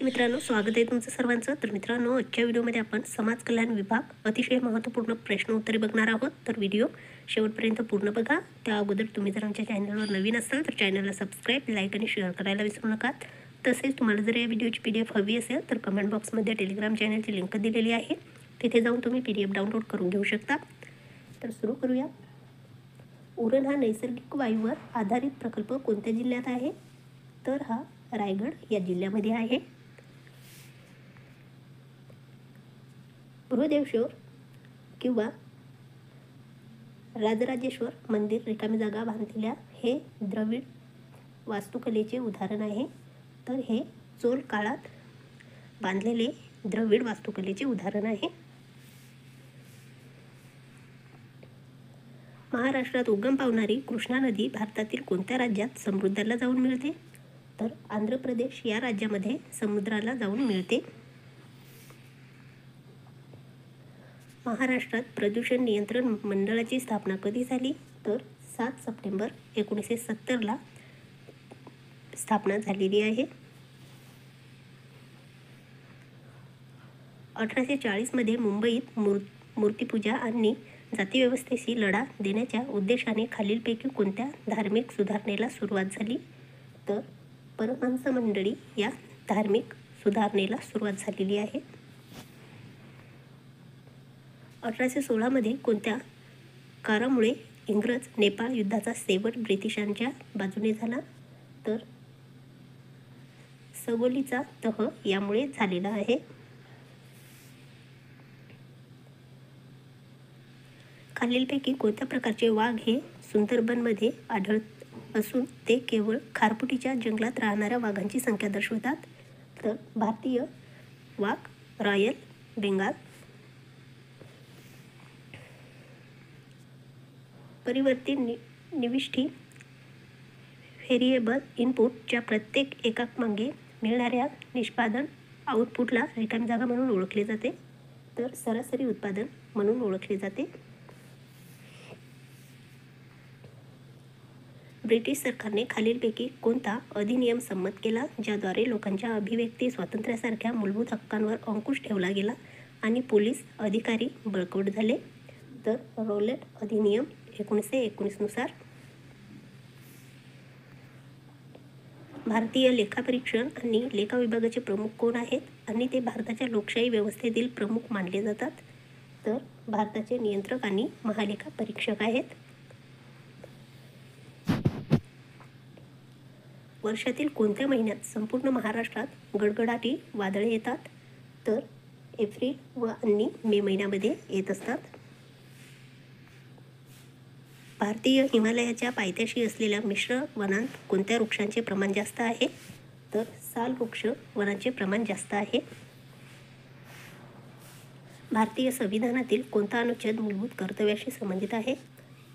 मित्रांनो, स्वागत आहे तुमचं सर्वांचं. तर मित्रांनो, आजच्या व्हिडिओमध्ये आपण समाज कल्याण विभाग अतिशय महत्त्वपूर्ण प्रश्न उत्तरे बघणार आहोत. तर व्हिडिओ शेवटपर्यंत पूर्ण बघा. त्या अगोदर तुम्ही जर आमच्या चॅनलवर नवीन असाल तर चॅनलला सबस्क्राईब, लाईक आणि शेअर करायला विसरू नका. तसेच तुम्हाला जर या व्हिडिओची PDF हवी असेल तर कमेंट बॉक्समध्ये टेलिग्राम चॅनलची लिंक दिलेली आहे. तिथे जाऊन तुम्ही PDF डाउनलोड करून घेऊ शकता. तर सुरू करूया. उरण हा नैसर्गिक वायूवर आधारित प्रकल्प कोणत्या जिल्ह्यात आहे? तर हा रायगड या जिल्ह्यामध्ये आहे. बृहदेश्वर किंवा राजराजेश्वर मंदिर रिकामी जागा बांधलेल्या हे द्रविड वास्तुकलेचे उदाहरण आहे. तर हे चोल काळात बांधलेले द्रविड वास्तुकलेचे उदाहरण आहे. महाराष्ट्रात उगम पावणारी कृष्णा नदी भारतातील कोणत्या राज्यात समुद्राला जाऊन मिळते? तर आंध्र प्रदेश या राज्यामध्ये समुद्राला जाऊन मिळते. महाराष्ट्रात प्रदूषण नियंत्रण मंडळाची स्थापना कधी झाली? तर 7 सप्टेंबर 1970ला स्थापना झालेली आहे. 1840मध्ये मुंबईत मूर्तिपूजा आणि जातीव्यवस्थेशी लढा देण्याच्या उद्देशाने खालीलपैकी कोणत्या धार्मिक सुधारणेला सुरुवात झाली? तर परमहंस मंडळी या धार्मिक सुधारणेला सुरुवात झालेली आहे. 1816मध्ये कोणत्या कारामुळे इंग्रज नेपाळ युद्धाचा शेवट ब्रिटिशांच्या बाजूने झाला? तर सगोलीचा तह यामुळे झालेला आहे. खालीलपैकी कोणत्या प्रकारचे वाघ हे सुंदरबनमध्ये आढळत असून ते केवळ खारफुटीच्या जंगलात राहणाऱ्या वाघांची संख्या दर्शवतात? तर भारतीय वाघ, रॉयल बेंगाल. परिवर्ती निविष्ठी व्हेरिएबल इनपुटच्या प्रत्येक एकामागे मिळणाऱ्या निष्पादन आउटपुटला रिकामी जागा म्हणून ओळखले जाते. तर सरासरी उत्पादन म्हणून ओळखले जाते. ब्रिटिश सरकारने खालीलपैकी कोणता अधिनियम संमत केला ज्याद्वारे लोकांच्या अभिव्यक्ती स्वातंत्र्यासारख्या मूलभूत हक्कांवर अंकुश ठेवला गेला आणि पोलीस अधिकारी बळकट झाले? तर रौलेट अधिनियम 1919 नुसार. भारतीय लेखापरीक्षण आणि लेखा विभागाचे प्रमुख कोण आहेत आणि ते भारताच्या लोकशाही व्यवस्थेतील प्रमुख मानले जातात? तर भारताचे नियंत्रक आणि महालेखा परीक्षक आहेत. वर्षातील कोणत्या महिन्यात संपूर्ण महाराष्ट्रात गडगडाटी वादळे येतात? तर एप्रिल व आणि मे महिन्यामध्ये येत असतात. भारतीय हिमालयाच्या पायथ्याशी असलेल्या मिश्र वनांत कोणत्या वृक्षांचे प्रमाण जास्त आहे? तर साल वृक्ष वनांचे प्रमाण जास्त आहे. भारतीय संविधानातील कोणता अनुच्छेद मूलभूत कर्तव्याशी संबंधित आहे?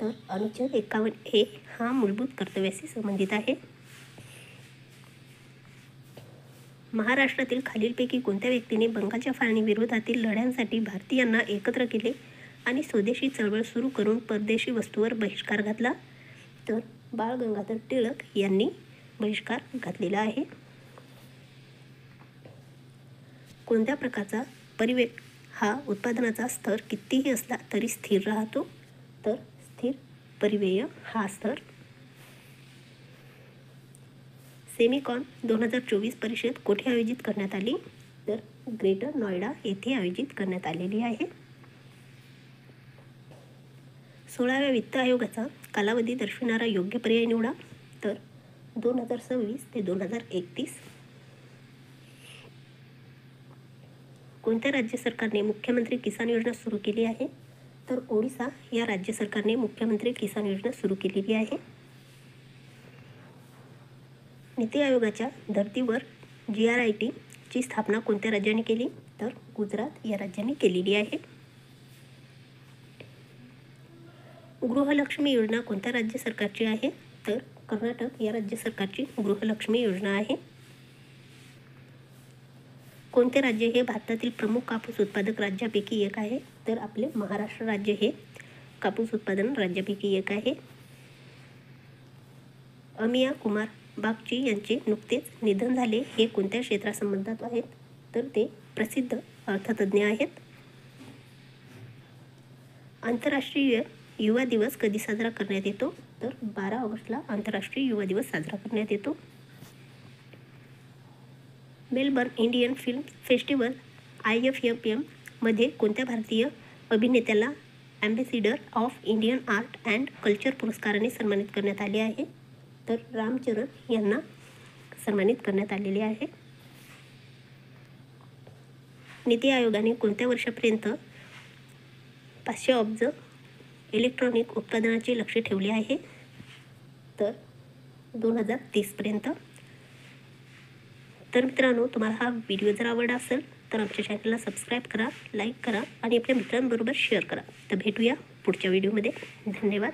तर अनुच्छेद 51A हा मूलभूत कर्तव्याशी संबंधित आहे. महाराष्ट्रातील खालीलपैकी कोणत्या व्यक्तीने बंगालच्या फाळणी विरोधातील लढ्यांसाठी भारतीयांना एकत्र केले आणि स्वदेशी चळवळ सुरू करून परदेशी वस्तूवर बहिष्कार घातला? तर बाळ गंगाधर टिळक यांनी बहिष्कार घातलेला आहे. कोणत्या प्रकारचा परिवेग हा उत्पादनाचा स्तर कितीही असला तरी स्थिर राहतो? तर स्थिर परिव्यय हा स्तर. सेमिकॉन 2024 परिषद कोठे आयोजित करण्यात आली? तर ग्रेटर नोएडा येथे आयोजित करण्यात आलेली आहे. 16व्या वित्त आयोगाचा कालावधी दर्शविणारा योग्य पर्याय निवडा. तर 2026 ते 2031. कोणत्या राज्य सरकारने मुख्यमंत्री किसान योजना सुरू केली आहे? तर ओडिशा या राज्य सरकारने मुख्यमंत्री किसान योजना सुरू केलेली आहे. नीती आयोगाच्या धर्तीवर GRIT ची स्थापना कोणत्या राज्याने केली? तर गुजरात या राज्याने केलेली आहे. गृहलक्ष्मी योजना कोणत्या राज्य सरकारची आहे? तर कर्नाटक या राज्य सरकारची गृहलक्ष्मी योजना आहे. कोणते राज्य हे भारतातील प्रमुख कापूस उत्पादक राज्यापैकी एक आहे? तर आपले महाराष्ट्र राज्य हे कापूस उत्पादन राज्यापैकी एक आहे. अमिया कुमार बागची यांचे नुकतेच निधन झाले. हे कोणत्या क्षेत्रासंबंधात आहेत? तर ते प्रसिद्ध अर्थतज्ज्ञ आहेत. आंतरराष्ट्रीय युवा दिवस कधी साजरा करण्यात येतो? तर 12 ऑगस्टला आंतरराष्ट्रीय युवा दिवस साजरा करण्यात येतो. Melbourne Indian film festival IFFM मध्ये कोणत्या भारतीय अभिनेत्याला ambassador of Indian art and culture पुरस्काराने सन्मानित करण्यात आले आहे? तर रामचरण यांना सन्मानित करण्यात आलेले आहे. नीती आयोगाने कोणत्या वर्षापर्यंत 500 अब्ज इलेक्ट्रॉनिक उत्पादनाचे लक्ष्य ठेवले आहे? तर 2030पर्यंत. तर मित्रांनो, तुम्हाला हा व्हिडिओ जर आवडला असेल तर आमच्या चॅनलला सबस्क्राईब करा, लाईक करा आणि आपल्या मित्रांबरोबर शेअर करा. तर भेटूया पुढच्या व्हिडिओमध्ये. धन्यवाद.